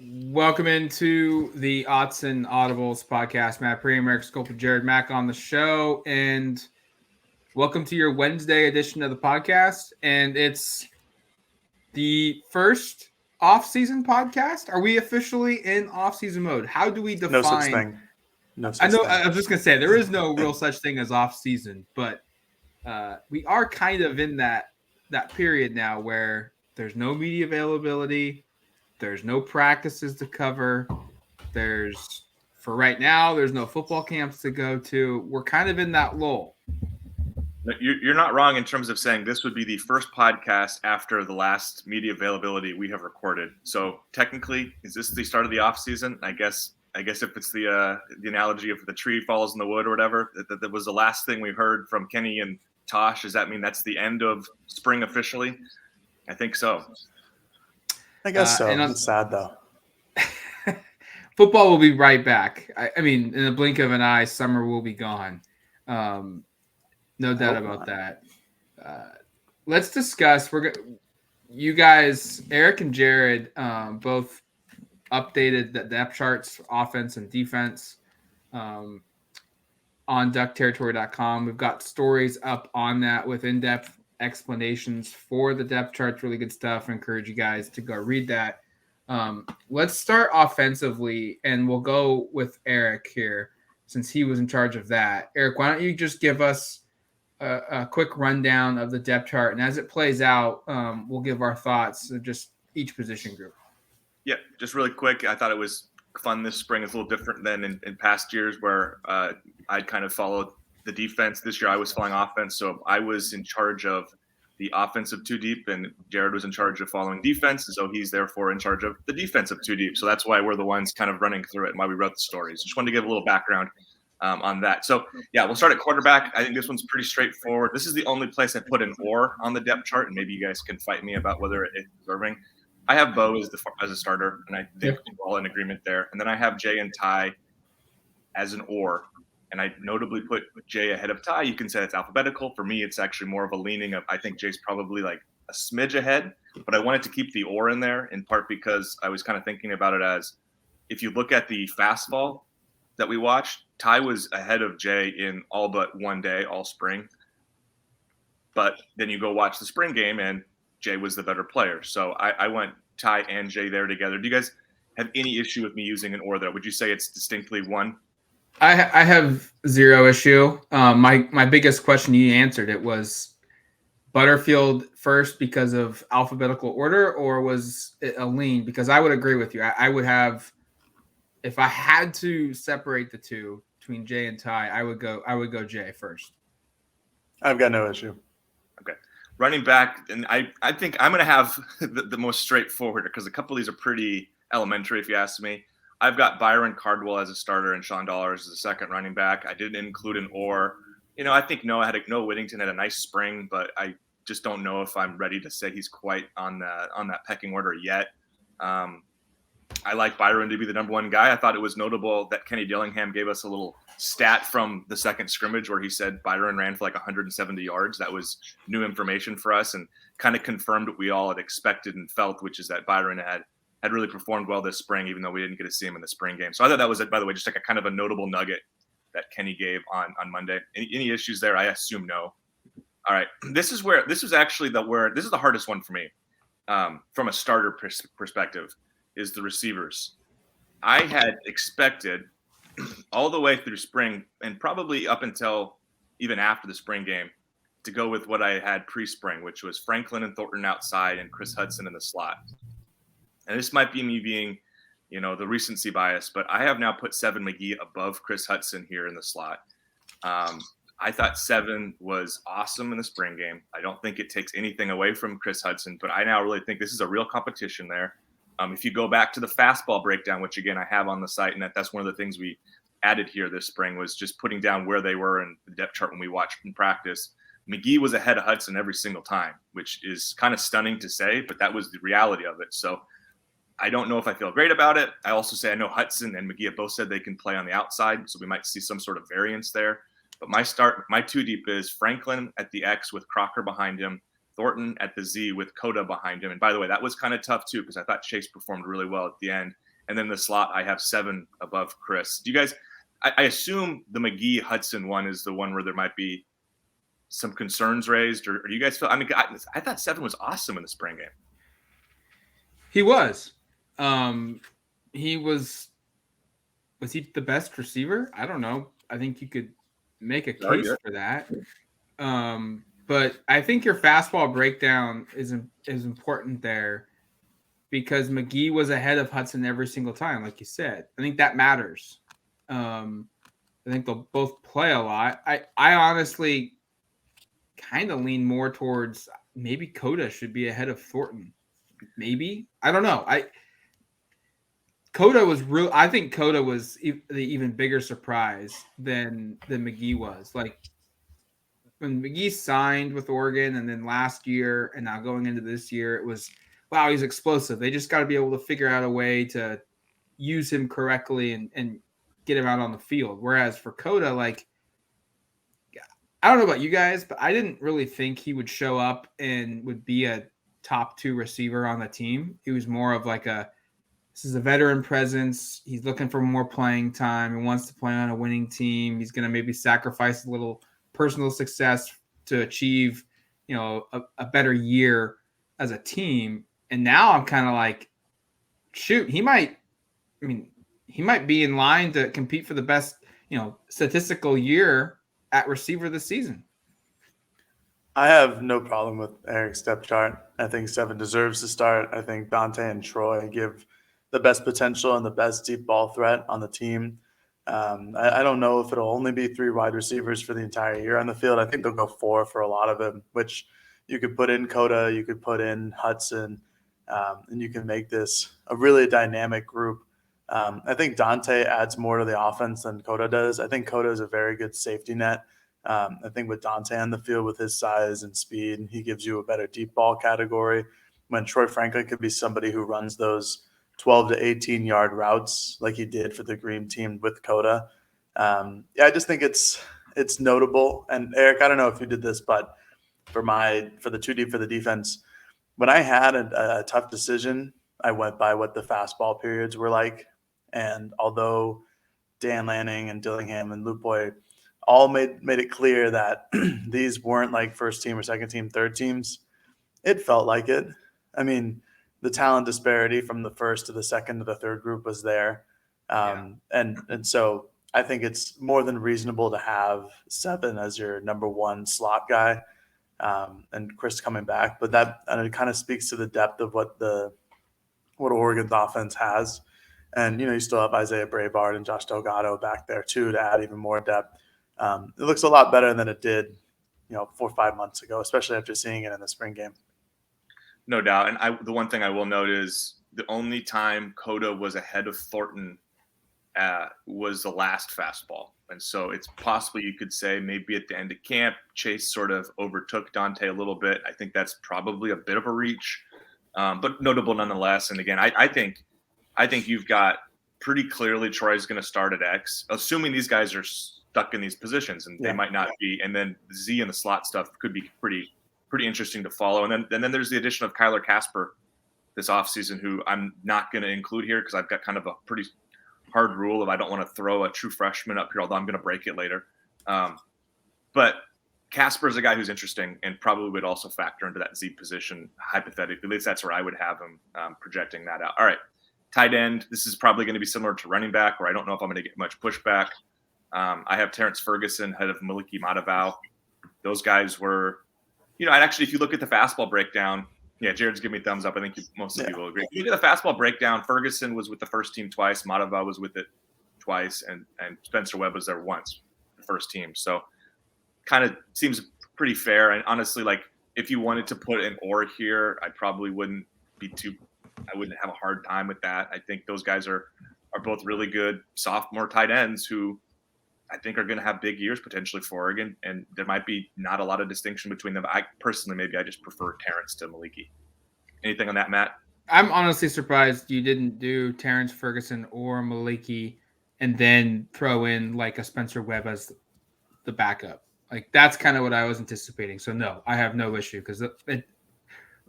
Welcome into the Autzen Audibles Podcast. Matt Prehm, Erik Skopil, Jared Mack on the show, and welcome to your Wednesday edition of the podcast. And it's the first off-season podcast. Are we officially in off-season mode? How do we define? No such thing. No such I know. thing. I was just gonna say there is no real such thing as off-season, but we are kind of in that period now where there's no media availability. There's no practices to cover. For right now, there's no football camps to go to. We're kind of in that lull. You're not wrong in terms of saying this would be the first podcast after the last media availability we have recorded. So technically, is this the start of the off season? I guess if it's the analogy of the tree falls in the wood or whatever, that was the last thing we heard from Kenny and Tosh. Does that mean that's the end of spring officially? I think so. I guess so. It's sad, though. Football will be right back. I mean, in the blink of an eye, summer will be gone. No doubt about that. Let's discuss. You guys, Erik and Jared, both updated the depth charts, offense and defense, on duckterritory.com. We've got stories up on that with in-depth explanations for the depth charts. Really good stuff. I encourage you guys to go read that. Let's start offensively, and we'll go with Erik here since he was in charge of that. Erik, why don't you just give us a quick rundown of the depth chart, and as it plays out, we'll give our thoughts of just each position group. Yeah, just really quick. I thought it was fun this spring. It's a little different than in past years where I'd kind of followed the defense. This year I was following offense, so I was in charge of the offensive two deep, and Jared was in charge of following defense, and so he's therefore in charge of the defensive two deep. So that's why we're the ones kind of running through it and why we wrote the stories. Just wanted to give a little background on that. So yeah, we'll start at quarterback. I think this one's pretry straightforward. This is the only place I put an or on the depth chart, and maybe you guys can fight me about whether it's deserving. I have Bo as a starter, and I think we're all in agreement there. And then I have Jay and Ty as an or. And I notably put Jay ahead of Ty. You can say it's alphabetical. For me, it's actually more of a leaning of I think Jay's probably like a smidge ahead, but I wanted to keep the or in there in part because I was kind of thinking about it as if you look at the fastball that we watched, Ty was ahead of Jay in all but one day, all spring. But then you go watch the spring game and Jay was the better player. So I went Ty and Jay there together. Do you guys have any issue with me using an or there? Would you say it's distinctly one? I have zero issue. My biggest question, you answered it, was Butterfield first because of alphabetical order, or was it a lean? Because I would agree with you. I would have, if I had to separate the two between Jay and Ty, I would go Jay first. I've got no issue. Okay. Running back, and I think I'm going to have the most straightforward because a couple of these are pretty elementary if you ask me. I've got Byron Cardwell as a starter and Sean Dollars as a second running back. I didn't include an or. I think Noah Whittington had a nice spring, but I just don't know if I'm ready to say he's quite on that pecking order yet. I like Byron to be the number one guy. I thought it was notable that Kenny Dillingham gave us a little stat from the second scrimmage where he said Byron ran for like 170 yards. That was new information for us and kind of confirmed what we all had expected and felt, which is that Byron had really performed well this spring, even though we didn't get to see him in the spring game. So I thought that was, by the way, just like a kind of a notable nugget that Kenny gave on Monday. Any issues there? I assume no. All right. This is actually the hardest one for me from a starter perspective is the receivers. I had expected all the way through spring and probably up until even after the spring game to go with what I had pre-spring, which was Franklin and Thornton outside and Chris Hudson in the slot. And this might be me being, the recency bias, but I have now put Seven McGee above Chris Hudson here in the slot. I thought Seven was awesome in the spring game. I don't think it takes anything away from Chris Hudson, but I now really think this is a real competition there. If you go back to the fastball breakdown, which again I have on the site, and that's one of the things we added here this spring was just putting down where they were in the depth chart when we watched in practice. McGee was ahead of Hudson every single time, which is kind of stunning to say, but that was the reality of it. So I don't know if I feel great about it. I also say I know Hudson and McGee have both said they can play on the outside, so we might see some sort of variance there. But my two deep is Franklin at the X with Crocker behind him, Thornton at the Z with Coda behind him. And by the way, that was kind of tough too because I thought Chase performed really well at the end. And then the slot, I have 7 above Chris. Do you guys, I assume the McGee-Hudson one is the one where there might be some concerns raised, or do you guys feel, I mean, I thought 7 was awesome in the spring game. He was. Was he the best receiver? I don't know. I think you could make a case for that. But I think your fastball breakdown is important there because McGee was ahead of Hudson every single time, like you said. I think that matters. I think they'll both play a lot. I honestly kind of lean more towards maybe Coda should be ahead of Thornton. Maybe. I don't know. Coda was real. I think Coda was the even bigger surprise than McGee was. Like when McGee signed with Oregon, and then last year, and now going into this year, it was wow, he's explosive. They just got to be able to figure out a way to use him correctly and get him out on the field. Whereas for Coda, like I don't know about you guys, but I didn't really think he would show up and would be a top 2 receiver on the team. He was more of like this is a veteran presence. He's looking for more playing time. He wants to play on a winning team. He's going to maybe sacrifice a little personal success to achieve, a better year as a team. And now I'm kind of like, shoot, he might be in line to compete for the best, statistical year at receiver this season. I have no problem with Erik's depth chart. I think 7 deserves to start. I think Dante and Troy give the best potential and the best deep ball threat on the team. I don't know if it'll only be 3 wide receivers for the entire year on the field. I think they'll go 4 for a lot of them, which you could put in Coda, you could put in Hudson, and you can make this a really dynamic group. I think Dante adds more to the offense than Coda does. I think Coda is a very good safety net. I think with Dante on the field with his size and speed, he gives you a better deep ball category. When Troy Franklin could be somebody who runs those 12 to 18 yard routes like he did for the Green team with Coda. I just think it's notable. And Erik, I don't know if you did this, but for the 2 deep for the defense, when I had a tough decision, I went by what the fastball periods were like. And although Dan Lanning and Dillingham and Luke Boy all made it clear that these weren't like first team or second team, third teams, it felt like it. I mean, the talent disparity from the first to the second to the third group was there. And so I think it's more than reasonable to have 7 as your number 1 slot guy, and Chris coming back. But it kind of speaks to the depth of what Oregon's offense has. And, you still have Isaiah Brabard and Josh Delgado back there too to add even more depth. It looks a lot better than it did, 4 or 5 months ago, especially after seeing it in the spring game. No doubt. And the one thing I will note is the only time Coda was ahead of Thornton was the last fastball. And so it's possible you could say maybe at the end of camp, Chase sort of overtook Dante a little bit. I think that's probably a bit of a reach, but notable nonetheless. And again, I think you've got pretty clearly Troy's going to start at X, assuming these guys are stuck in these positions, and they might not be. And then Z and the slot stuff could be pretty interesting to follow. And then there's the addition of Kyler Casper this offseason, who I'm not going to include here because I've got kind of a pretty hard rule of I don't want to throw a true freshman up here, although I'm going to break it later. But Casper is a guy who's interesting and probably would also factor into that Z position hypothetically. At least that's where I would have him projecting that out. All right, tight end. This is probably going to be similar to running back, where I don't know if I'm going to get much pushback. I have Terrence Ferguson ahead of Maliki Matavao. Those guys were, if you look at the fastball breakdown, Jared's giving me a thumbs up. I think most of you will agree. If you look at the fastball breakdown, Ferguson was with the first team twice, Matavao was with it twice, and Spencer Webb was there once, the first team. So kind of seems pretty fair. And honestly, like if you wanted to put an or here, I probably wouldn't have a hard time with that. I think those guys are both really good sophomore tight ends who I think are going to have big years potentially for Oregon, and there might be not a lot of distinction between them. I personally, maybe I just prefer Terrence to Maliki. Anything on that, Matt? I'm honestly surprised you didn't do Terrence Ferguson or Maliki and then throw in like a Spencer Webb as the backup. Like that's kind of what I was anticipating. So no, I have no issue because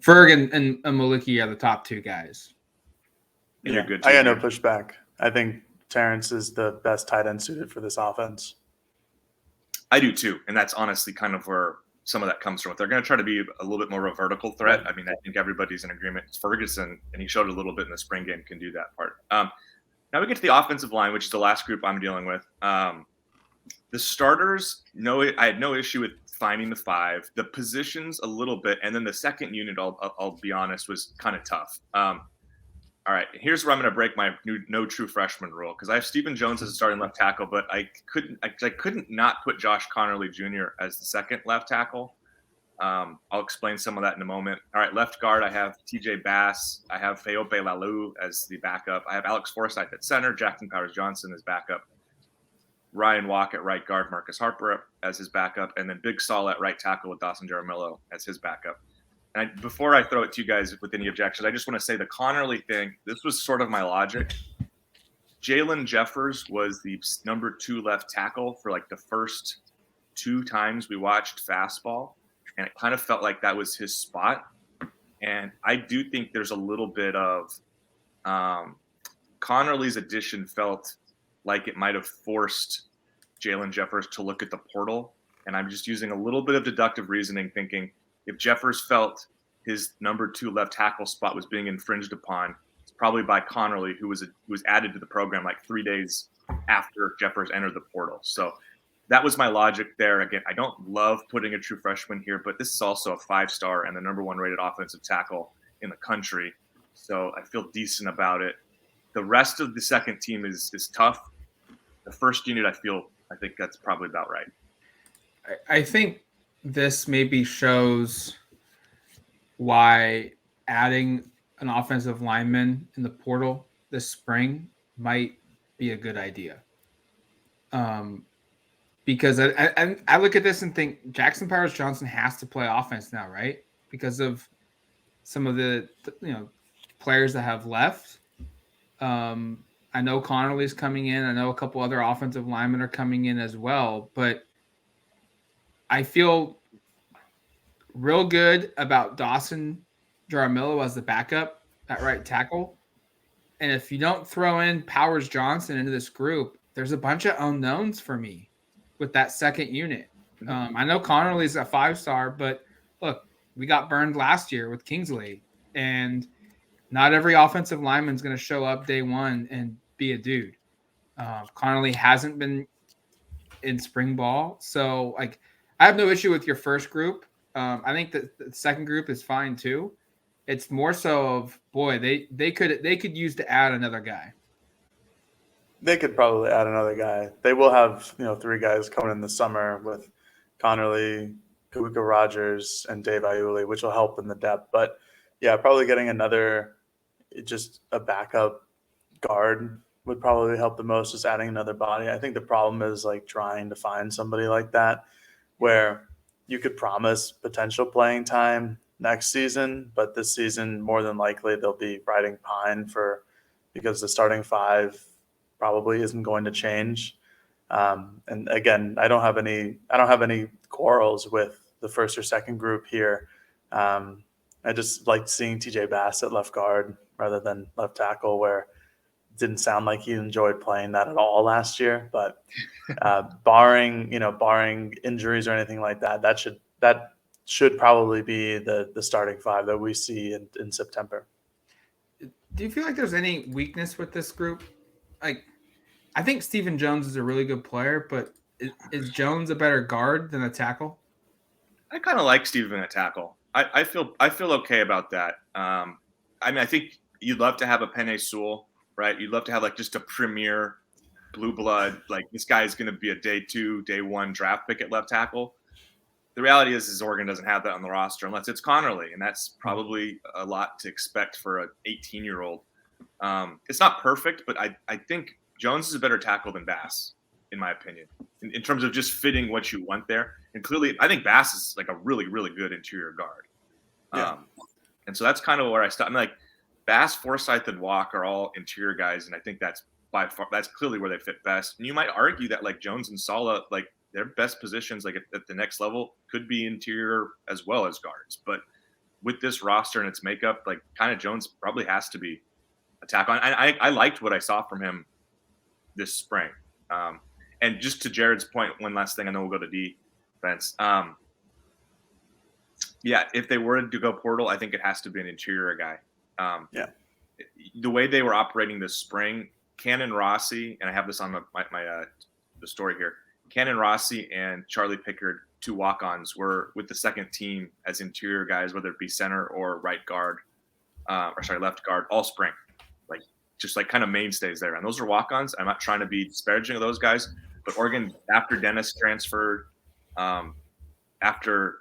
Ferg and Maliki are the top 2 guys. in a good team. I got no pushback. I think Terrence is the best tight end suited for this offense. I do too, and that's honestly kind of where some of that comes from. They're going to try to be a little bit more of a vertical threat. I mean, I think everybody's in agreement. It's Ferguson, and he showed a little bit in the spring game, can do that part. Now we get to the offensive line, which is the last group I'm dealing with. The starters, I had no issue with finding the 5. The positions a little bit, and then the second unit, I'll be honest, was kind of tough. All right, here's where I'm going to break my no true freshman rule, because I have Stephen Jones as a starting left tackle, but I couldn't not put Josh Connerly Jr. as the second left tackle. I'll explain some of that in a moment. All right, left guard, I have TJ Bass. I have Feope Lalu as the backup. I have Alex Forsythe at center, Jackson Powers-Johnson as backup, Ryan Walk at right guard, Marcus Harper as his backup, and then Big Saul at right tackle with Dawson Jaramillo as his backup. And before I throw it to you guys with any objections, I just want to say the Connerly thing, this was sort of my logic. Jalen Jeffers was the number 2 left tackle for like the first 2 times we watched fastball, and it kind of felt like that was his spot. And I do think there's a little bit of Connerly's addition felt like it might have forced Jalen Jeffers to look at the portal. And I'm just using a little bit of deductive reasoning, thinking if Jeffers felt his number 2 left tackle spot was being infringed upon, it's probably by Connerly, who was added to the program like 3 days after Jeffers entered the portal. So that was my logic there. Again, I don't love putting a true freshman here, but this is also a 5-star and the number 1 rated offensive tackle in the country. So I feel decent about it. The rest of the second team is tough. The first unit, I think that's probably about right. I think this maybe shows why adding an offensive lineman in the portal this spring might be a good idea. Because I look at this and think Jackson Powers-Johnson has to play offense now, right? Because of some of the players that have left. I know Connerly's coming in. I know a couple other offensive linemen are coming in as well. But I feel real good about Dawson Jaramillo as the backup at right tackle. And if you don't throw in Powers-Johnson into this group, there's a bunch of unknowns for me with that second unit. I know Connerly's a 5-star, but look, we got burned last year with Kingsley. And not every offensive lineman is going to show up day one and be a dude. Connerly hasn't been in spring ball. So, I have no issue with your first group. I think that the second group is fine too. It's more so of, boy, they could use to add another guy. They could probably add another guy. They will have 3 guys coming in the summer with Connerly, Kawika Rogers, and Dave Iuli, which will help in the depth. But yeah, probably getting just a backup guard would probably help the most, just adding another body. I think the problem is trying to find somebody like that where you could promise potential playing time next season, but this season more than likely they'll be riding pine because the starting 5 probably isn't going to change. And again, I don't have any quarrels with the first or second group here. I just liked seeing TJ Bass at left guard rather than left tackle, where it didn't sound like he enjoyed playing that at all last year. But barring injuries or anything like that, that should probably be the starting 5 that we see in September. Do you feel like there's any weakness with this group? I think Stephen Jones is a really good player, but is Jones a better guard than a tackle? I kind of like Stephen at tackle. I feel okay about that. I think you'd love to have a Penei Sewell, right? You'd love to have just a premier blue blood. This guy is going to be a day 2, day 1 draft pick at left tackle. The reality is Oregon doesn't have that on the roster unless it's Connerly, and that's probably a lot to expect for an 18-year-old. It's not perfect, but I think Jones is a better tackle than Bass, in my opinion, in terms of just fitting what you want there. And clearly, I think Bass is a really, really good interior guard. Yeah. And so that's kind of where I start. Bass, Forsythe, and Walk are all interior guys, and I think that's by far that's clearly where they fit best. And you might argue that Jones and Sala, their best positions at the next level could be interior as well as guards. But with this roster and its makeup, kind of Jones probably has to be a tackle. And I liked what I saw from him this spring. And just to Jared's point, one last thing, and then we'll go to defense. If they were to go portal, I think it has to be an interior guy. The way they were operating this spring, Cannon Rossi, and I have this on the story here. Cannon Rossi and Charlie Pickard, 2 walk-ons, were with the second team as interior guys, whether it be center or left guard, all spring. Just kind of mainstays there. And those are walk-ons. I'm not trying to be disparaging of those guys, but Oregon, after Dennis transferred, after Logan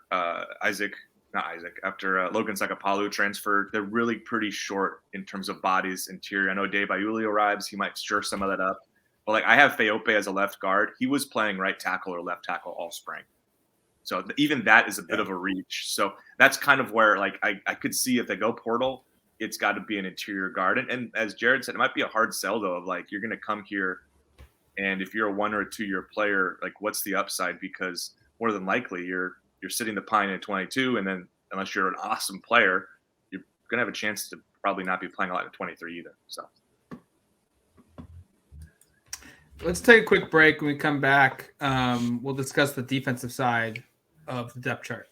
Sakapalu transferred, they're really pretty short in terms of bodies interior. I know Dave Iulio arrives. He might stir some of that up. But I have Feope as a left guard. He was playing right tackle or left tackle all spring. So even that is a bit of a reach. So that's kind of where I could see if they go portal, it's got to be an interior guard. And as Jared said, it might be a hard sell though of you're going to come here, and if you're a 1 or a 2 year player, what's the upside? Because more than likely you're sitting the pine at 22, and then unless you're an awesome player, you're going to have a chance to probably not be playing a lot at 23 either. So let's take a quick break. When we come back, we'll discuss the defensive side of the depth chart.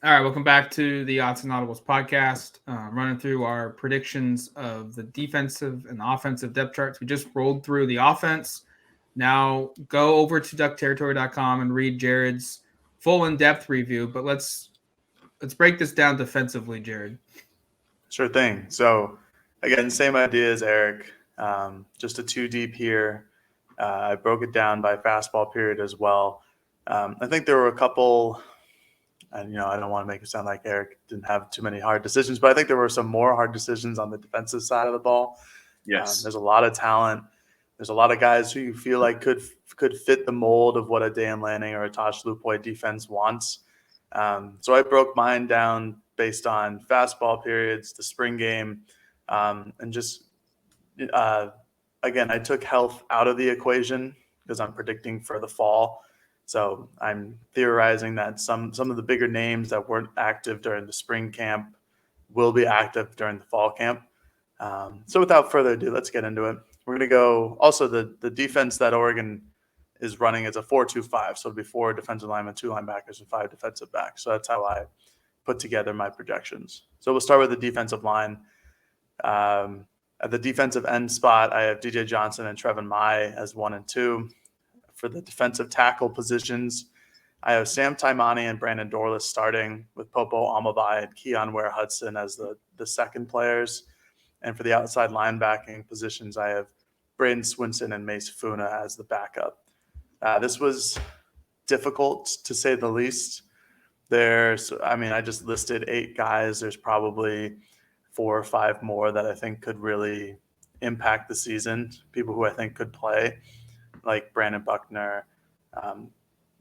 All right, welcome back to the Autzen Audibles Podcast. Running through our predictions of the defensive and offensive depth charts. We just rolled through the offense. Now go over to duckterritory.com and read Jared's full in-depth review. But let's break this down defensively, Jared. Sure thing. So again, same idea as Erik. Just a 2 deep here. I broke it down by fastball period as well. I think there were a couple. And, I don't want to make it sound like Erik didn't have too many hard decisions, but I think there were some more hard decisions on the defensive side of the ball. Yes. There's a lot of talent. There's a lot of guys who you feel like could fit the mold of what a Dan Lanning or a Tosh Lupoy defense wants. So I broke mine down based on fastball periods, the spring game, and just, again, I took health out of the equation because I'm predicting for the fall. So I'm theorizing that some of the bigger names that weren't active during the spring camp will be active during the fall camp. So without further ado, let's get into it. We're going to go also the defense that Oregon is running is a 4-2-5. So it'll be 4 defensive linemen, 2 linebackers, and 5 defensive backs. So that's how I put together my projections. So we'll start with the defensive line. At the defensive end spot, I have DJ Johnson and Trevin Mai as 1 and 2. For the defensive tackle positions, I have Sam Taimani and Brandon Dorlus starting, with Popo Amavai and Keon Ware-Hudson as the second players. And for the outside linebacking positions, I have Braden Swinson and Mace Funa as the backup. This was difficult, to say the least. I just listed 8 guys. There's probably 4 or 5 more that I think could really impact the season, people who I think could play, like Brandon Buckner,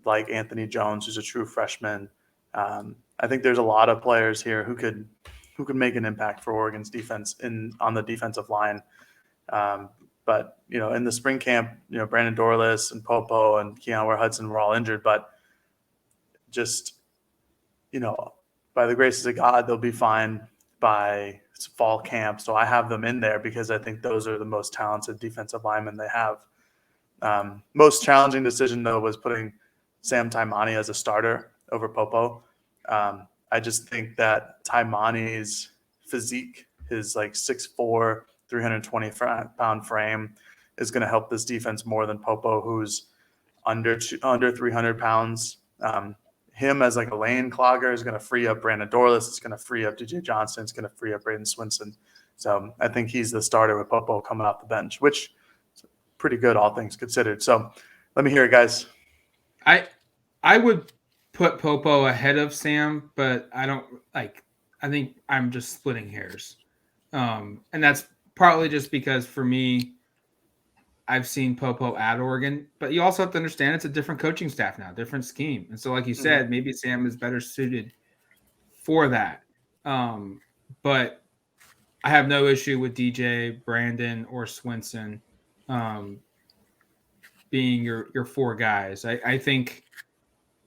like Anthony Jones, who's a true freshman. I think there's a lot of players here who could make an impact for Oregon's defense on the defensive line. But in the spring camp, Brandon Dorlus and Popo and Keon Ware-Hudson were all injured, but just by the graces of God, they'll be fine by fall camp. So I have them in there because I think those are the most talented defensive linemen they have. Most challenging decision, though, was putting Sam Taimani as a starter over Popo. I just think that Taimani's physique, his 6'4", 320-pound frame, is going to help this defense more than Popo, who's under 300 pounds. Him as a lane clogger is going to free up Brandon Dorlus. It's going to free up DJ Johnson. It's going to free up Braden Swinson. So I think he's the starter with Popo coming off the bench, which pretty good, all things considered. So let me hear it, guys. I would put Popo ahead of Sam, but I don't I think I'm just splitting hairs. And that's partly just because for me, I've seen Popo at Oregon, but you also have to understand it's a different coaching staff now, different scheme. And so, like you said, maybe Sam is better suited for that. But I have no issue with DJ, Brandon, or Swinson being your 4 guys. I think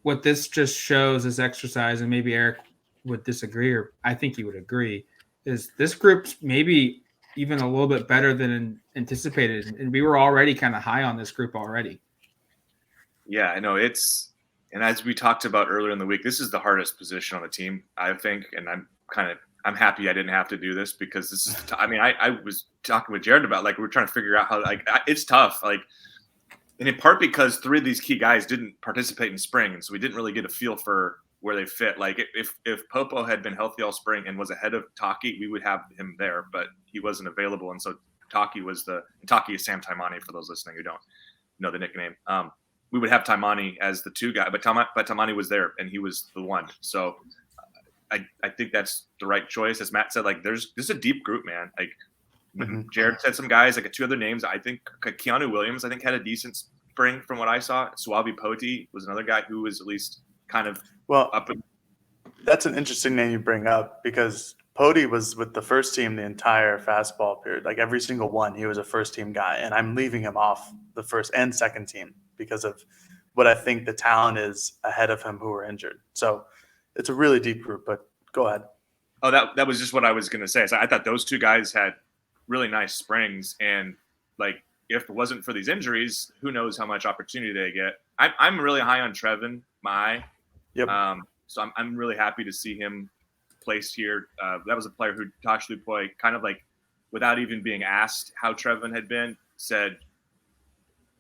what this just shows, this exercise, and maybe Erik would disagree, or I think he would agree, is this group's maybe even a little bit better than anticipated, and we were already kind of high on this group already. Yeah, I know and as we talked about earlier in the week, this is the hardest position on the team, I think, and I'm happy I didn't have to do this because this is. I was talking with Jared about we're trying to figure out how it's tough, and in part because 3 of these key guys didn't participate in spring, and so we didn't really get a feel for where they fit. If Popo had been healthy all spring and was ahead of Taki, we would have him there, but he wasn't available, and so Taki is Sam Taimani for those listening who don't know the nickname. We would have Taimani as the 2 guy, but Taimani was there and he was the 1. So I think that's the right choice. As Matt said, this is a deep group, man. Jared said some guys, 2 other names. I think Keanu Williams, had a decent spring from what I saw. Suavi Poti was another guy who was at least kind of up. That's an interesting name you bring up because Poti was with the first team the entire fastball period. Every single one, he was a first team guy, and I'm leaving him off the first and second team because of what I think the talent is ahead of him who were injured. So it's a really deep group, but go ahead. Oh, that was just what I was going to say. So I thought those 2 guys had really nice springs, and if it wasn't for these injuries, who knows how much opportunity they get. I'm really high on Trevin Mai. Yep. So I'm really happy to see him placed here. That was a player who Tosh Lupoi kind of without even being asked how Trevin had been, said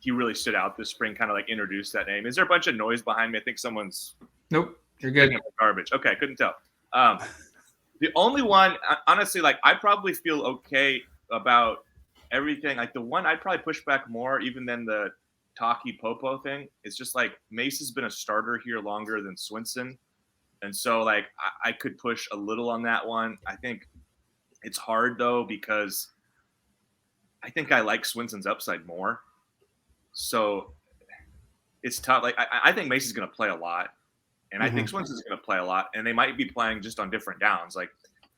he really stood out this spring, kind of introduced that name. Is there a bunch of noise behind me? I think someone's Nope, you're good. Garbage. Okay, couldn't tell. The only one, honestly, I probably feel okay about everything. The one I'd probably push back more even than the Taki Popo thing. It's just Mace has been a starter here longer than Swinson. And so I could push a little on that one. I think it's hard though, because I think I like Swinson's upside more. So it's tough. I think Mace is going to play a lot, and I think Swinson's going to play a lot, and they might be playing just on different downs.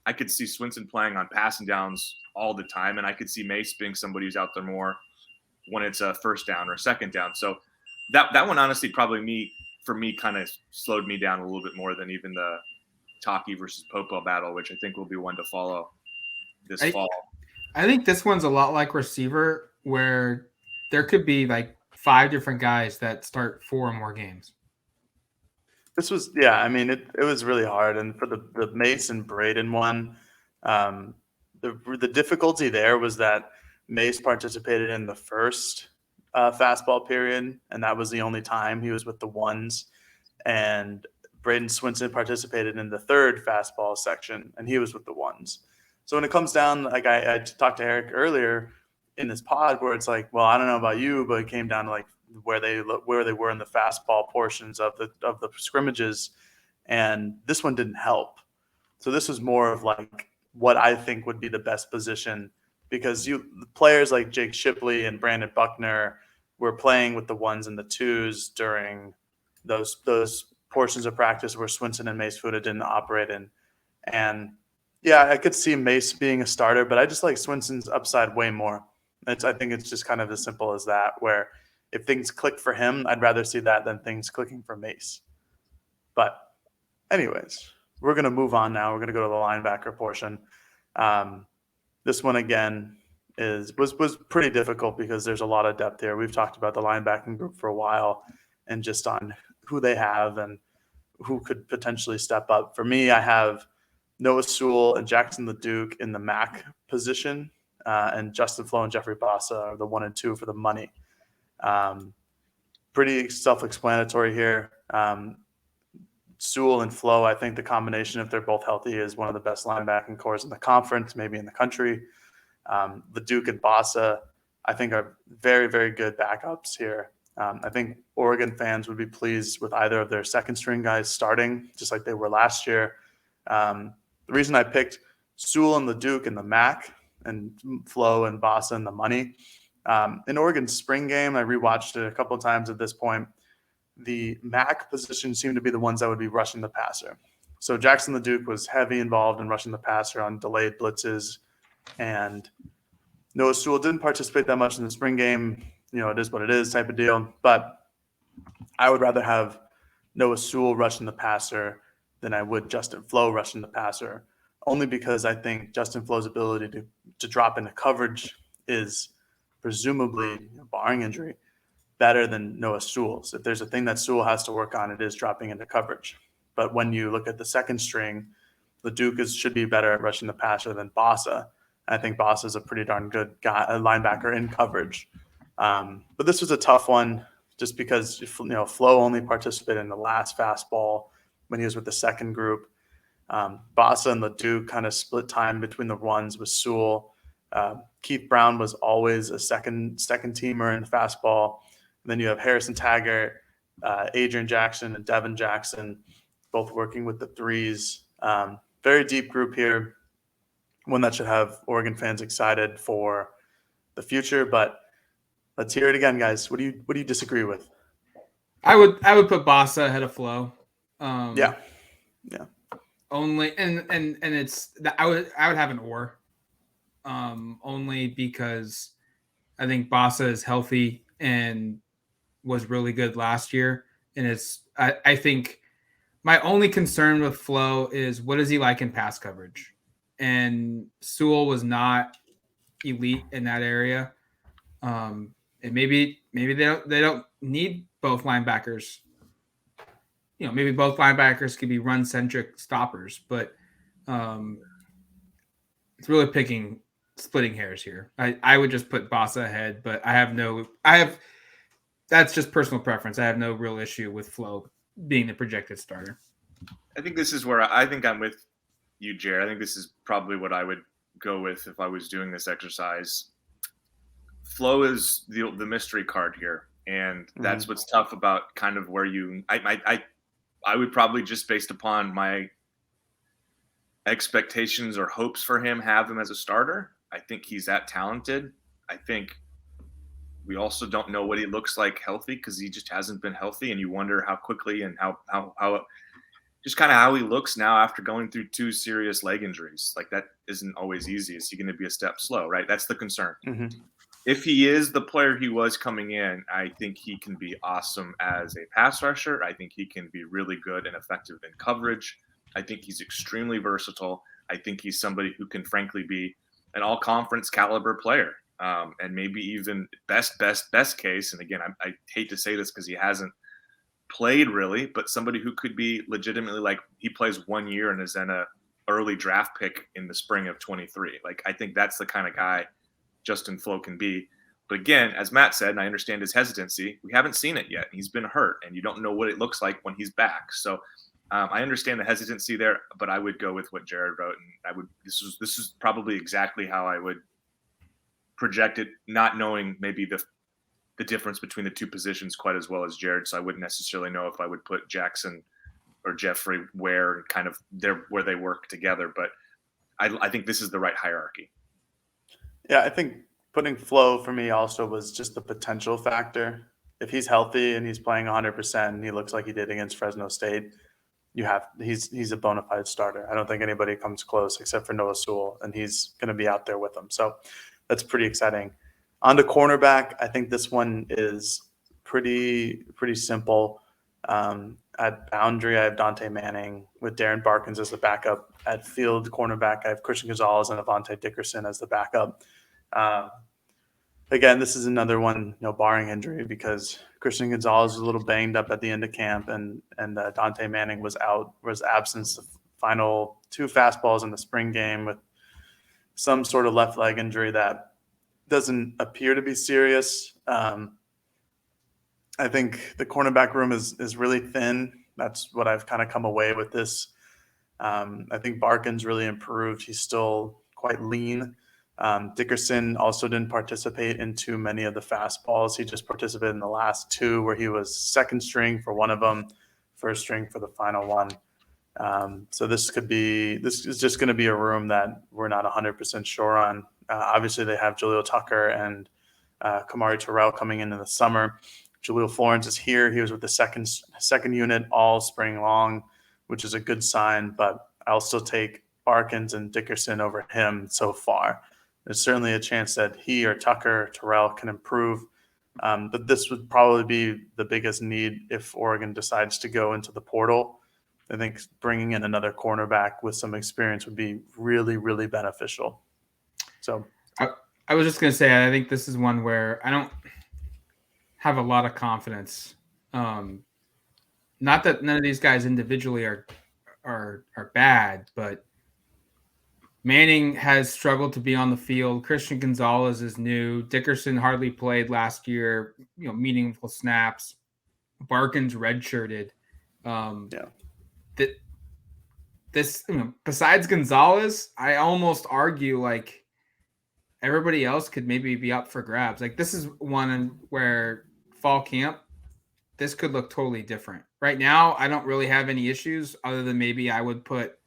I could see Swinson playing on passing downs all the time, and I could see Mace being somebody who's out there more when it's a first down or a second down. So that one, honestly, probably for me kind of slowed me down a little bit more than even the Taki versus Popo battle, which I think will be one to follow this fall. I think this one's a lot like receiver, where there could be 5 different guys that start 4 or more games. This was, it was really hard. And for the Mace and Braden one, the difficulty there was that Mace participated in the first fastball period, and that was the only time he was with the 1s. And Braden Swinson participated in the 3rd fastball section, and he was with the 1s. So when it comes down, I talked to Erik earlier in this pod, where it's well, I don't know about you, but it came down to where they were in the fastball portions of the scrimmages, and this one didn't help. So this was more of what I think would be the best position, because players like Jake Shipley and Brandon Buckner were playing with the 1s and the 2s during those portions of practice where Swinson and Mace Fuda didn't operate in. And yeah, I could see Mace being a starter, but I just like Swinson's upside way more. I think it's just kind of as simple as that, where if things click for him, I'd rather see that than things clicking for Mace. But anyways, we're going to move on now. We're going to go to the linebacker portion. This one, again, was pretty difficult because there's a lot of depth here. We've talked about the linebacking group for a while and just on who they have and who could potentially step up. For me, I have Noah Sewell and Jackson LeDuc in the Mack position, and Justin Flo and Jeffrey Bassa are the 1 and 2 for the money. Pretty self-explanatory here. Sewell and Flo, I think the combination, if they're both healthy, is one of the best linebacking cores in the conference, maybe in the country. LeDuc and Bassa, I think, are very, very good backups here. I think Oregon fans would be pleased with either of their second-string guys starting, just like they were last year. The reason I picked Sewell and LeDuc in the MAC and Flo and Bassa in the money, in Oregon's spring game, I rewatched it a couple of times at this point. The MAC position seemed to be the ones that would be rushing the passer. So Jackson LeDuc was heavy involved in rushing the passer on delayed blitzes, and Noah Sewell didn't participate that much in the spring game. It is what it is type of deal. But I would rather have Noah Sewell rushing the passer than I would Justin Flo rushing the passer. only because I think Justin Flo's ability to drop into coverage is presumably, barring injury, better than Noah Sewell's. If there's a thing that Sewell has to work on, it is dropping into coverage. But when you look at the second string, Leduc should be better at rushing the passer than Bossa. I think Bossa is a pretty darn good guy, a linebacker in coverage. But this was a tough one just because, Flo only participated in the last fastball when he was with the second group. Bossa and Leduc kind of split time between the runs with Sewell. Keith Brown was always a second teamer in fastball. And then you have Harrison Taggart, Adrian Jackson, and Devin Jackson, both working with the threes. Very deep group here, one that should have Oregon fans excited for the future. But let's hear it again, guys. What do you disagree with? I would put Bossa ahead of Flo. Yeah. Only and it's that I would have an or. Only because I think Bossa is healthy and was really good last year, and I think my only concern with Flo is what is he like in pass coverage, and Sewell was not elite in that area. And maybe they don't need both linebackers. Maybe both linebackers could be run-centric stoppers, but it's really splitting hairs here. I would just put Bossa ahead, but that's just personal preference. I have no real issue with Flo being the projected starter. I think this is where I think I'm with you, Jared. I think this is probably what I would go with if I was doing this exercise. Flo is the mystery card here, and that's what's tough about kind of where I would probably, just based upon my expectations or hopes for him, have him as a starter. I think he's that talented. I think we also don't know what he looks like healthy because he just hasn't been healthy, and you wonder how quickly and how just kind of how he looks now after going through 2 serious leg injuries. Like, that isn't always easy. Is he going to be a step slow, right? That's the concern. Mm-hmm. If he is the player he was coming in, I think he can be awesome as a pass rusher. I think he can be really good and effective in coverage. I think he's extremely versatile. I think he's somebody who can frankly be an all-conference caliber player. And maybe even best case. And again, I hate to say this because he hasn't played really, but somebody who could be legitimately, like, he plays 1 year and is then a early draft pick in the spring of 23. Like, I think that's the kind of guy Justin Flo can be. But again, as Matt said, and I understand his hesitancy, we haven't seen it yet. He's been hurt, and you don't know what it looks like when he's back. So I understand the hesitancy there, but I would go with what Jared wrote, and this is probably exactly how I would project it, not knowing maybe the difference between the two positions quite as well as Jared. So I wouldn't necessarily know if I would put Jackson or Jeffrey where they work together. But I think this is the right hierarchy. Yeah, I think putting Flo for me also was just the potential factor. If he's healthy and he's playing 100% and he looks like he did against Fresno State, he's a bona fide starter. I don't think anybody comes close except for Noah Sewell, and he's going to be out there with them. So that's pretty exciting. On to cornerback, I think this one is pretty simple. At boundary, I have Dante Manning with Darren Barkins as the backup. At field cornerback, I have Christian Gonzalez and Avante Dickerson as the backup. Again, this is another one, barring injury, because Christian Gonzalez was a little banged up at the end of camp, and Dante Manning was absent the final 2 fastballs in the spring game with some sort of left leg injury that doesn't appear to be serious. I think the cornerback room is really thin. That's what I've kind of come away with this. I think Barkins really improved. He's still quite lean. Dickerson also didn't participate in too many of the fastballs. He just participated in the last 2 where he was second string for one of them, first string for the final one. So this is just going to be a room that we're not 100% sure on. Obviously, they have Jaleel Tucker and Kamari Terrell coming in the summer. Jaleel Florence is here. He was with the second unit all spring long, which is a good sign, but I'll still take Barkins and Dickerson over him so far. There's certainly a chance that he or Tucker, Terrell can improve, but this would probably be the biggest need if Oregon decides to go into the portal. I think bringing in another cornerback with some experience would be really, really beneficial. So I was just going to say, I think this is one where I don't have a lot of confidence. Not that none of these guys individually are bad, but Manning has struggled to be on the field. Christian Gonzalez is new. Dickerson hardly played last year, meaningful snaps. Barkin's redshirted. This besides Gonzalez, I almost argue like everybody else could maybe be up for grabs. Like this is one where fall camp, this could look totally different. Right now, I don't really have any issues other than maybe I would put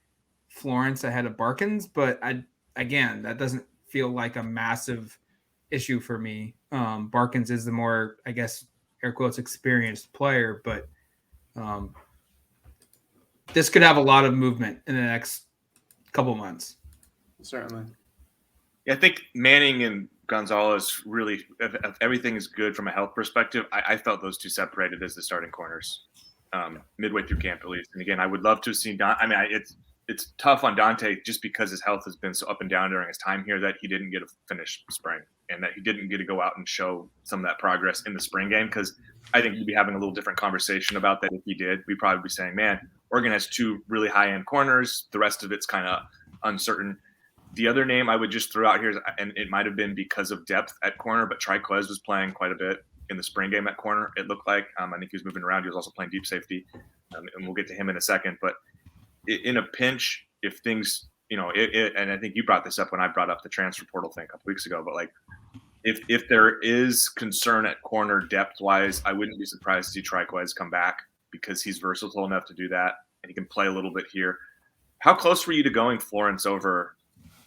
Florence ahead of Barkins, but that doesn't feel like a massive issue for me. Barkins is the more, I guess, air quotes, experienced player, but this could have a lot of movement in the next couple months. Certainly. Yeah, I think Manning and Gonzalez really, if everything is good from a health perspective, I felt those two separated as the starting corners midway through camp at least. And again, I would love to have seen it's tough on Dante just because his health has been so up and down during his time here that he didn't get to finish spring and that he didn't get to go out and show some of that progress in the spring game. Because I think we'd be having a little different conversation about that if he did. We'd probably be saying, man, Oregon has two really high-end corners. The rest of it's kind of uncertain. The other name I would just throw out here is, and it might have been because of depth at corner, but Triquez was playing quite a bit in the spring game at corner, it looked like. I think he was moving around. He was also playing deep safety, and we'll get to him in a second. But in a pinch, if things, and I think you brought this up when I brought up the transfer portal thing a couple weeks ago, but like if there is concern at corner depth-wise, I wouldn't be surprised to see Triquez come back because he's versatile enough to do that, and he can play a little bit here. How close were you to going Florence over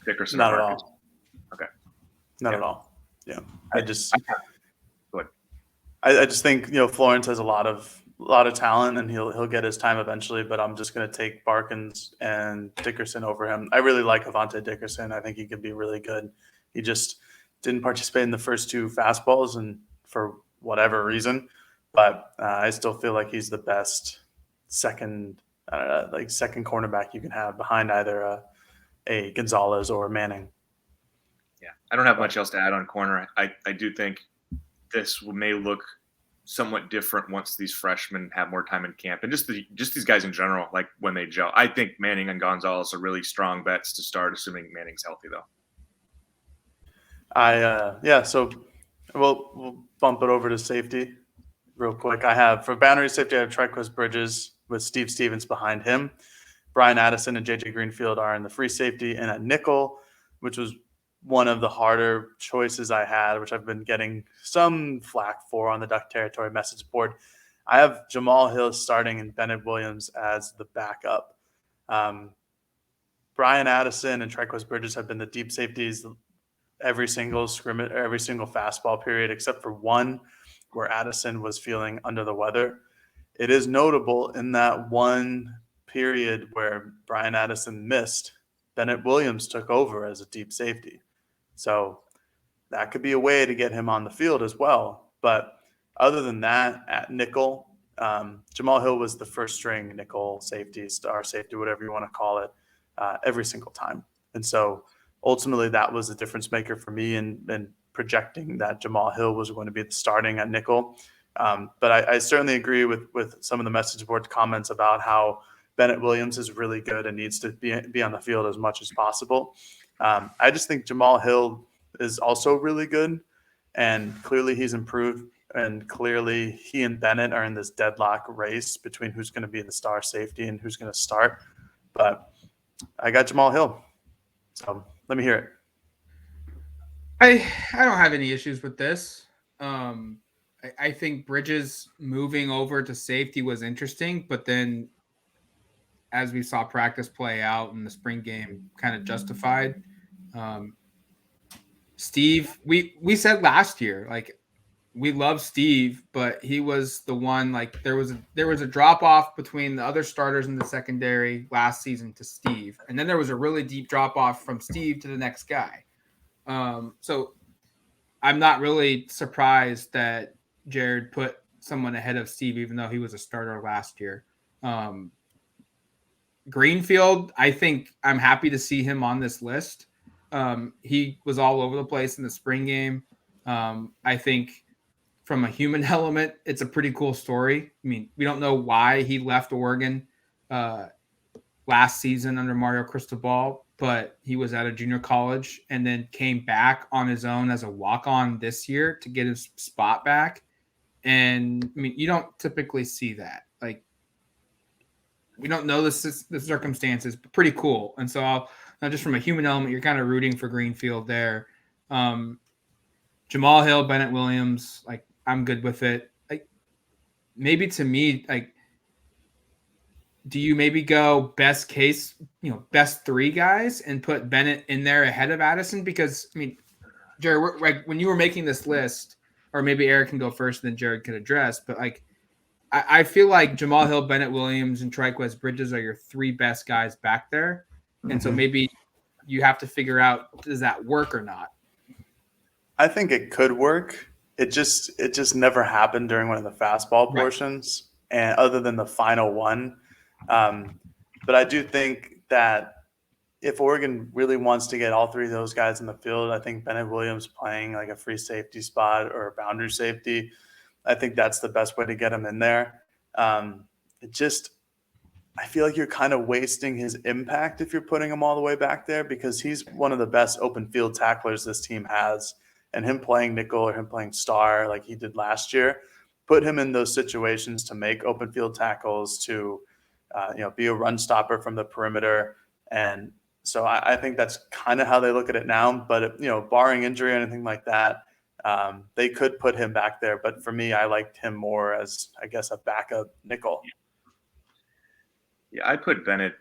Dickerson? Not at all. Okay. Not at all. Yeah. I just think, Florence has a lot of talent and he'll get his time eventually, but I'm just going to take Barkins and Dickerson over him. I really like Avante Dickerson. I think he could be really good. He just didn't participate in the first two fastballs and for whatever reason, but I still feel like he's the best second cornerback you can have behind either a Gonzalez or Manning. Yeah, I don't have much else to add on corner. I do think this may look somewhat different once these freshmen have more time in camp, and just these guys in general, like when they gel. I think Manning and Gonzalez are really strong bets to start, assuming Manning's healthy, though. So we'll bump it over to safety real quick. For boundary safety, I have Triquez Bridges with Steve Stevens behind him. Brian Addison and JJ Greenfield are in the free safety, and at nickel, which was one of the harder choices I had, which I've been getting some flack for on the Duck Territory message board, I have Jamal Hill starting and Bennett Williams as the backup. Brian Addison and Triquez Bridges have been the deep safeties every single scrimmage, every single fastball period, except for one where Addison was feeling under the weather. It is notable in that one period where Brian Addison missed, Bennett Williams took over as a deep safety. So that could be a way to get him on the field as well. But other than that, at nickel, Jamal Hill was the first string nickel safety, star safety, whatever you want to call it, every single time. And so ultimately that was the difference maker for me in projecting that Jamal Hill was going to be the starting at nickel. But I certainly agree with some of the message board comments about how Bennett Williams is really good and needs to be on the field as much as possible. I just think Jamal Hill is also really good, and clearly he's improved, and clearly he and Bennett are in this deadlock race between who's going to be the star safety and who's going to start. But I got Jamal Hill, so let me hear it. I don't have any issues with this. I think Bridges moving over to safety was interesting, but then as we saw practice play out in the spring game, kind of justified. Steve, we said last year, like, we love Steve, but he was the one, like, there was a drop off between the other starters in the secondary last season to Steve, and then there was a really deep drop off from Steve to the next guy. So I'm not really surprised that Jared put someone ahead of Steve, even though he was a starter last year. Greenfield, I think I'm happy to see him on this list. He was all over the place in the spring game. I think from a human element, it's a pretty cool story. I mean, we don't know why he left Oregon last season under Mario Cristobal, but he was at a junior college and then came back on his own as a walk-on this year to get his spot back. And I mean, you don't typically see that. Like, we don't know the circumstances, but pretty cool. And so, just from a human element, you're kind of rooting for Greenfield there. Jamal Hill, Bennett Williams, like, I'm good with it. Like, maybe to me, like, do you maybe go best case, best three guys and put Bennett in there ahead of Addison? Because, I mean, Jared, like, when you were making this list, or maybe Eric can go first and then Jared can address, but like, I feel like Jamal Hill, Bennett Williams, and Triquez Bridges are your three best guys back there. And so maybe you have to figure out, does that work or not? I think it could work. It just never happened during one of the fastball portions, and other than the final one. But I do think that if Oregon really wants to get all three of those guys in the field, I think Bennett Williams playing like a free safety spot or a boundary safety, I think that's the best way to get him in there. I feel like you're kind of wasting his impact if you're putting him all the way back there, because he's one of the best open field tacklers this team has. And him playing nickel or him playing star like he did last year, put him in those situations to make open field tackles, to be a run stopper from the perimeter. And so I think that's kind of how they look at it now. But, barring injury or anything like that, they could put him back there. But for me, I liked him more as, I guess, a backup nickel. Yeah, I put Bennett.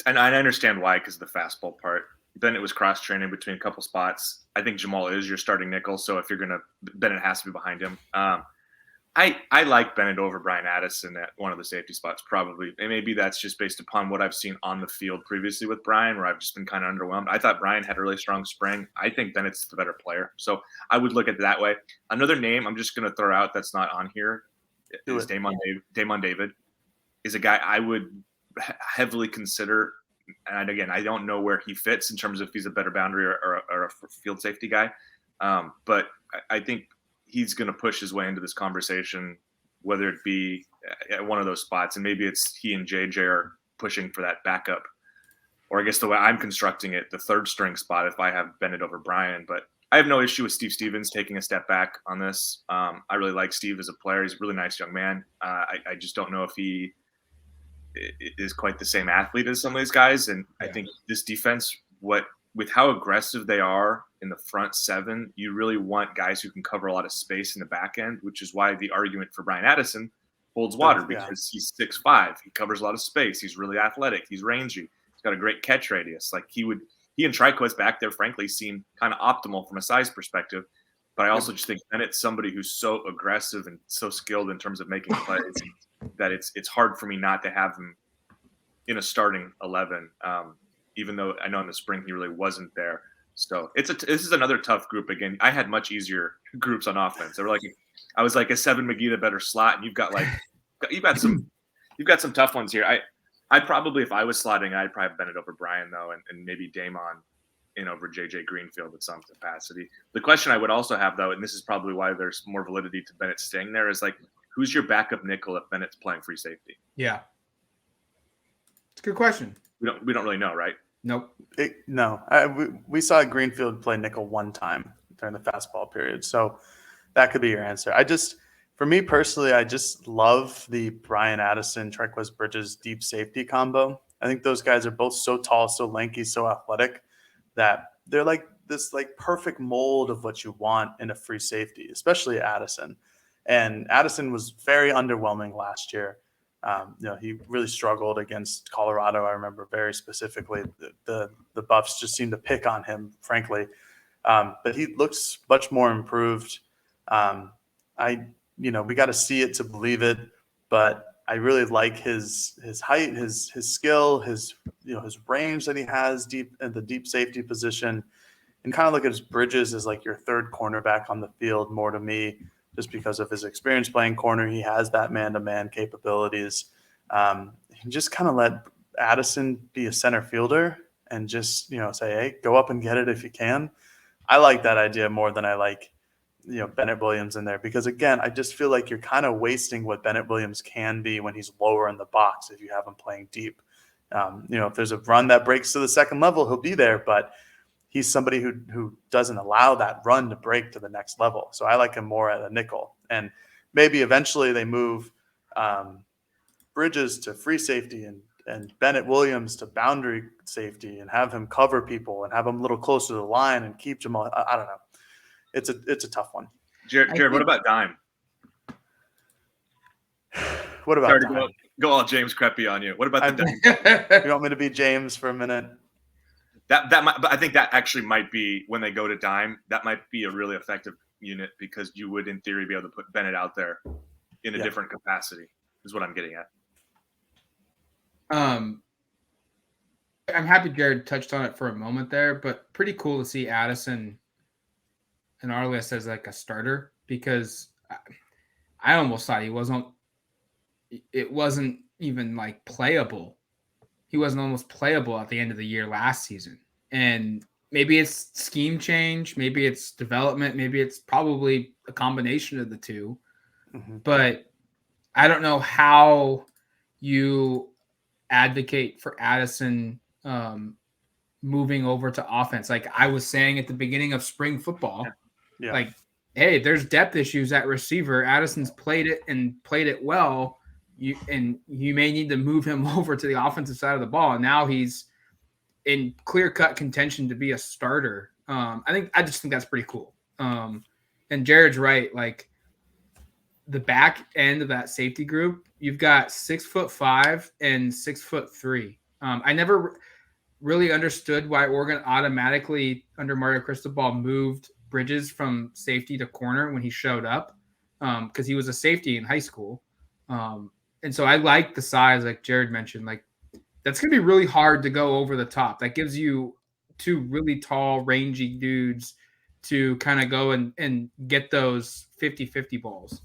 And I understand why, because of the fastball part. Bennett was cross-training between a couple spots. I think Jamal is your starting nickel, so if you're going to – Bennett has to be behind him. I like Bennett over Brian Addison at one of the safety spots, probably. And maybe that's just based upon what I've seen on the field previously with Brian, where I've just been kind of underwhelmed. I thought Brian had a really strong spring. I think Bennett's the better player. So I would look at it that way. Another name I'm just going to throw out that's not on here is Damon David. Is a guy I would heavily consider. And again, I don't know where he fits in terms of if he's a better boundary or a field safety guy. But I think he's going to push his way into this conversation, whether it be at one of those spots. And maybe it's he and JJ are pushing for that backup. Or I guess the way I'm constructing it, the third string spot if I have Bennett over Brian. But I have no issue with Steve Stevens taking a step back on this. I really like Steve as a player. He's a really nice young man. I just don't know if he is quite the same athlete as some of these guys. And I think this defense, with how aggressive they are in the front seven, you really want guys who can cover a lot of space in the back end, which is why the argument for Brian Addison holds water, because he's 6'5". He covers a lot of space. He's really athletic. He's rangy. He's got a great catch radius. Like he and Triquez back there, frankly, seem kind of optimal from a size perspective. But I also just think Bennett's somebody who's so aggressive and so skilled in terms of making plays that it's hard for me not to have him in a starting 11, even though I know in the spring he really wasn't there. So this is another tough group. Again, I had much easier groups on offense. They were like, I was like a Seven McGee, the better slot, and you've got some tough ones here. I'd probably, if I was slotting, I'd probably have Bennett over Brian though, and maybe Damon over JJ Greenfield at some capacity. The question I would also have though, and this is probably why there's more validity to Bennett staying there, is like, who's your backup nickel if Bennett's playing free safety? Yeah. It's a good question. We don't really know, right? Nope. We saw Greenfield play nickel one time during the fastball period. So that could be your answer. For me personally, I just love the Brian Addison, Triquez Bridges deep safety combo. I think those guys are both so tall, so lanky, so athletic that they're like this like perfect mold of what you want in a free safety, especially Addison. And Addison was very underwhelming last year. He really struggled against Colorado. I remember very specifically the Buffs just seemed to pick on him, frankly. But he looks much more improved. We got to see it to believe it, but I really like his height, his skill, his range that he has deep in the deep safety position, and kind of look at his Bridges as like your third cornerback on the field more to me. Just because of his experience playing corner, he has that man-to-man capabilities. and just kind of let Addison be a center fielder and just, say, hey, go up and get it if you can. I like that idea more than I like, Bennett Williams in there, because again, I just feel like you're kind of wasting what Bennett Williams can be when he's lower in the box if you have him playing deep. If there's a run that breaks to the second level, he'll be there, but he's somebody who doesn't allow that run to break to the next level. So I like him more at a nickel, and maybe eventually they move Bridges to free safety and Bennett Williams to boundary safety and have him cover people and have him a little closer to the line and keep Jamal. I don't know. It's a tough one. Jared, what about dime? What about dime? Dime? Go all James Creppy on you. What about the dime? You want me to be James for a minute? That might, but I think that actually might be, when they go to dime, that might be a really effective unit, because you would, in theory, be able to put Bennett out there in a different capacity, is what I'm getting at. I'm happy Jared touched on it for a moment there, but pretty cool to see Addison in our list as like a starter, because I almost thought it wasn't even like playable. He wasn't almost playable at the end of the year last season. And maybe it's scheme change, maybe it's development, maybe it's probably a combination of the two. Mm-hmm. But I don't know how you advocate for Addison moving over to offense. Like I was saying at the beginning of spring football, like, hey, there's depth issues at receiver. Addison's played it well. You may need to move him over to the offensive side of the ball. And now he's in clear-cut contention to be a starter. I just think that's pretty cool. And Jared's right. Like the back end of that safety group, you've got 6'5" and 6'3". I never really understood why Oregon automatically under Mario Cristobal moved Bridges from safety to corner when he showed up, because he was a safety in high school. And so I like the size, like Jared mentioned. Like that's going to be really hard to go over the top. That gives you two really tall, rangy dudes to kind of go and get those 50-50 balls.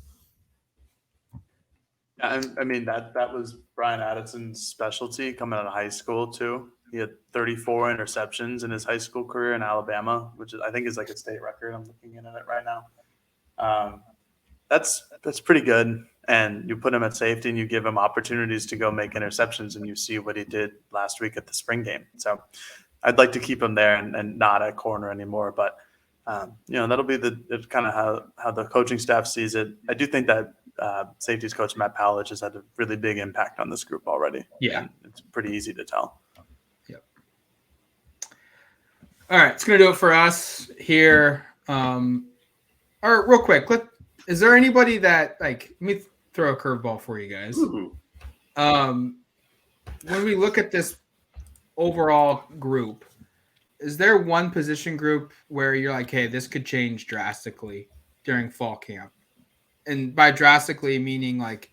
Yeah, I mean, that was Brian Addison's specialty coming out of high school too. He had 34 interceptions in his high school career in Alabama, which I think is like a state record. I'm looking at it right now. That's pretty good. And you put him at safety and you give him opportunities to go make interceptions, and you see what he did last week at the spring game. So I'd like to keep him there and not at corner anymore. But, that'll be the kind of how the coaching staff sees it. I do think that safeties coach Matt Powledge has had a really big impact on this group already. Yeah. And it's pretty easy to tell. Yep. All right. It's going to do it for us here. All right, real quick. Is there anybody that, like, let me throw a curveball for you guys. When we look at this overall group, is there one position group where you're like, hey, this could change drastically during fall camp? And by drastically, meaning like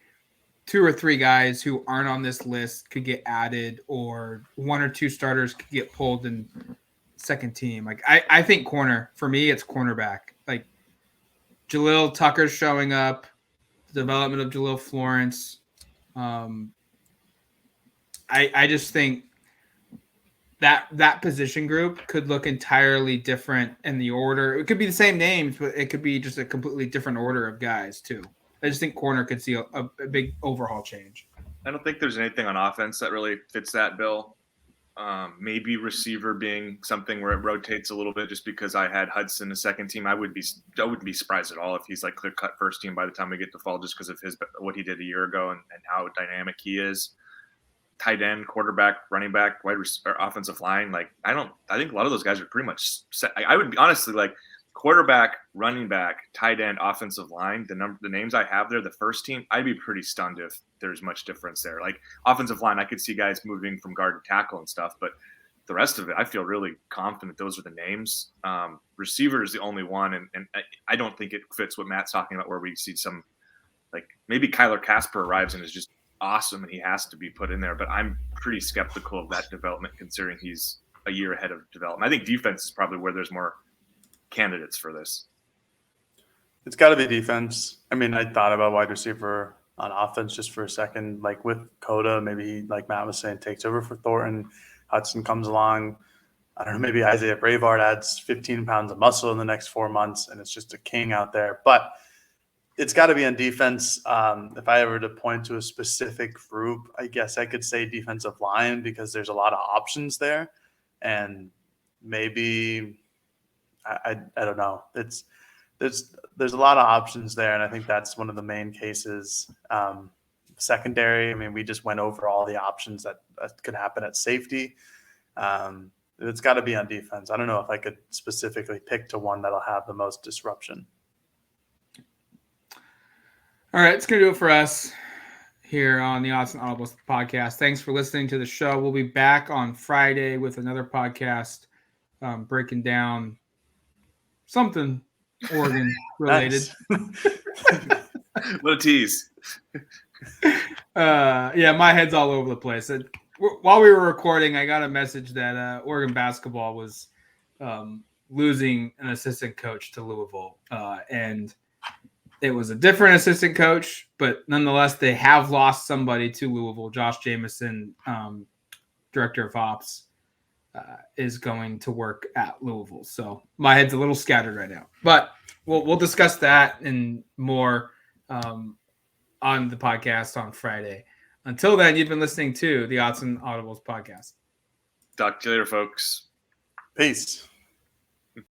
2 or 3 guys who aren't on this list could get added, or 1 or 2 starters could get pulled in second team. Like I think corner, for me, it's cornerback. Like Jalil Tucker's showing up, the development of Jalil Florence. I just think that position group could look entirely different in the order. It could be the same names, but it could be just a completely different order of guys too. I just think corner could see a big overhaul change. I don't think there's anything on offense that really fits that bill. Maybe receiver being something where it rotates a little bit, just because I had Hudson the second team. I wouldn't be surprised at all if he's like clear cut first team by the time we get to fall, just because of what he did a year ago and how dynamic he is. Tight end, quarterback, running back, wide receiver, offensive line. Like I think a lot of those guys are pretty much set. I would be honestly like quarterback, running back, tight end, offensive line. The names I have there, the first team, I'd be pretty stunned if there's much difference there. Like offensive line, I could see guys moving from guard to tackle and stuff, but the rest of it, I feel really confident those are the names. Receiver is the only one, and I don't think it fits what Matt's talking about, where we see some, like maybe Kyler Casper arrives and is just awesome and he has to be put in there, but I'm pretty skeptical of that development considering he's a year ahead of development. I think defense is probably where there's more candidates for this. It's got to be defense. I mean, I thought about wide receiver on offense just for a second. Like with Coda, maybe like Matt was saying, takes over for Thornton. Hudson comes along. I don't know, maybe Isaiah Bravard adds 15 pounds of muscle in the next 4 months, and it's just a king out there. But it's got to be on defense. If I ever to point to a specific group, I guess I could say defensive line because there's a lot of options there. And maybe I don't know. There's a lot of options there, and I think that's one of the main cases. Secondary, I mean, we just went over all the options that could happen at safety. It's got to be on defense. I don't know if I could specifically pick to one that'll have the most disruption. All right, it's going to do it for us here on the Autzen Audibles Podcast. Thanks for listening to the show. We'll be back on Friday with another podcast breaking down something Oregon related. What a tease. Yeah, my head's all over the place. While we were recording, I got a message that Oregon basketball was losing an assistant coach to Louisville. And it was a different assistant coach, but nonetheless, they have lost somebody to Louisville. Josh Jameson, director of ops, is going to work at Louisville. So my head's a little scattered right now. But we'll discuss that and more on the podcast on Friday. Until then, you've been listening to the Autzen Audibles Podcast. Talk to you later, folks. Peace.